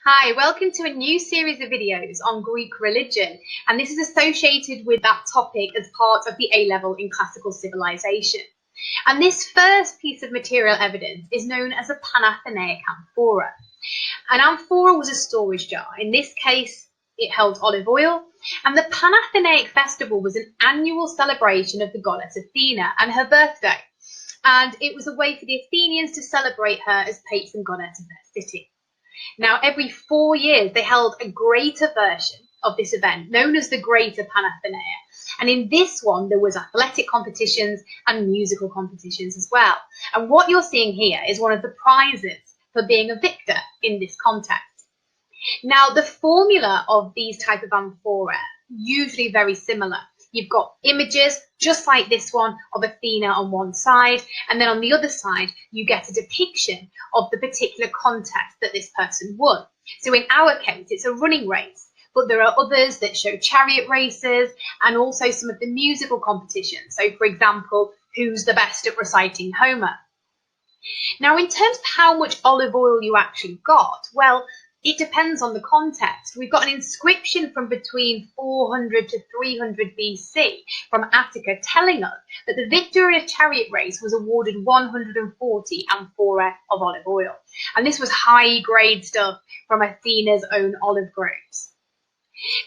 Hi, welcome to a new series of videos on Greek religion, and this is associated with that topic as part of the A-level in classical civilization. And this first piece of material evidence is known as a Panathenaic Amphora. An amphora was a storage jar. In this case, it held olive oil, and the Panathenaic festival was an annual celebration of the goddess Athena and her birthday. And it was a way for the Athenians to celebrate her as patron goddess of their city. Now, every 4 years, they held a greater version of this event, known as the Greater Panathenea. And in this one, there was athletic competitions and musical competitions as well. And what you're seeing here is one of the prizes for being a victor in this contest. Now, the formula of these type of amphora, usually very similar. You've got images, just like this one, of Athena on one side, and then on the other side, you get a depiction of the particular contest that this person won. So in our case, it's a running race, but there are others that show chariot races and also some of the musical competitions. So for example, who's the best at reciting Homer? Now, in terms of how much olive oil you actually got, well, it depends on the context. We've got an inscription from between 400 to 300 BC from Attica telling us that the victor in a chariot race was awarded 140 amphora of olive oil. And this was high-grade stuff from Athena's own olive groves.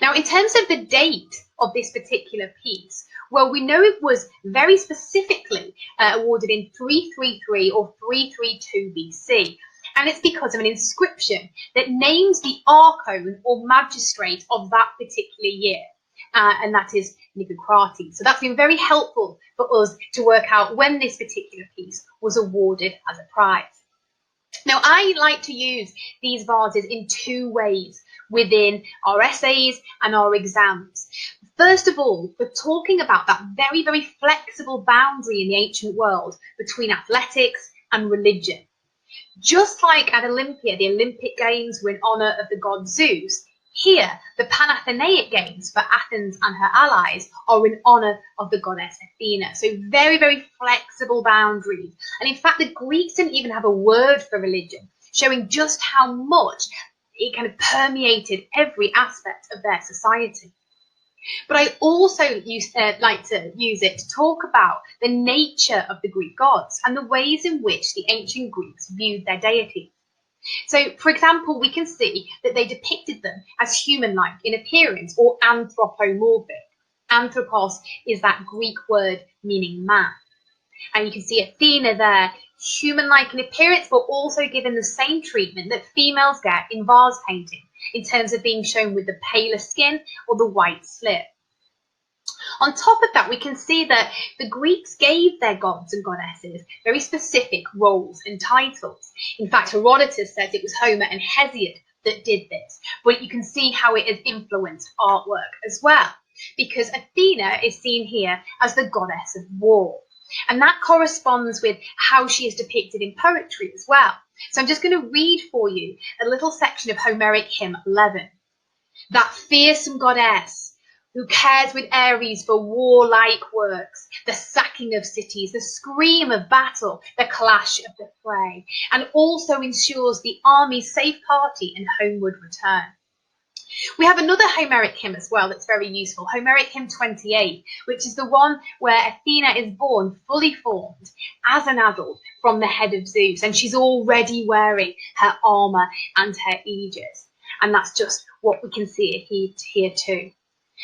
Now, in terms of the date of this particular piece, well, we know it was very specifically awarded in 333 or 332 BC. And it's because of an inscription that names the archon or magistrate of that particular year, and that is Nicocrates. So that's been very helpful for us to work out when this particular piece was awarded as a prize. Now, I like to use these vases in two ways within our essays and our exams. First of all, we're talking about that very, very flexible boundary in the ancient world between athletics and religion. Just like at Olympia, the Olympic Games were in honour of the god Zeus, here the Panathenaic Games for Athens and her allies are in honour of the goddess Athena. So very, very flexible boundaries. And in fact, the Greeks didn't even have a word for religion, showing just how much it kind of permeated every aspect of their society. But I also like to use it to talk about the nature of the Greek gods and the ways in which the ancient Greeks viewed their deities. So, for example, we can see that they depicted them as human-like in appearance or anthropomorphic. Anthropos is that Greek word meaning man. And you can see Athena there, human-like in appearance, but also given the same treatment that females get in vase painting, in terms of being shown with the paler skin or the white slip. On top of that, we can see that the Greeks gave their gods and goddesses very specific roles and titles. In fact, Herodotus says it was Homer and Hesiod that did this, but you can see how it has influenced artwork as well, because Athena is seen here as the goddess of war. And that corresponds with how she is depicted in poetry as well. So I'm just going to read for you a little section of Homeric hymn 11. That fearsome goddess who cares with Ares for warlike works, the sacking of cities, the scream of battle, the clash of the fray, and also ensures the army's safe party and homeward return. We have another Homeric hymn as well that's very useful, Homeric hymn 28, which is the one where Athena is born fully formed as an adult from the head of Zeus, and she's already wearing her armour and her aegis. And that's just what we can see here too.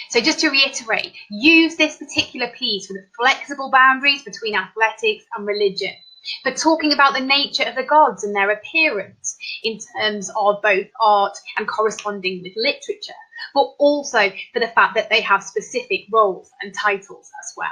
So just to reiterate, use this particular piece for the flexible boundaries between athletics and religion, for talking about the nature of the gods and their appearance in terms of both art and corresponding with literature, but also for the fact that they have specific roles and titles as well.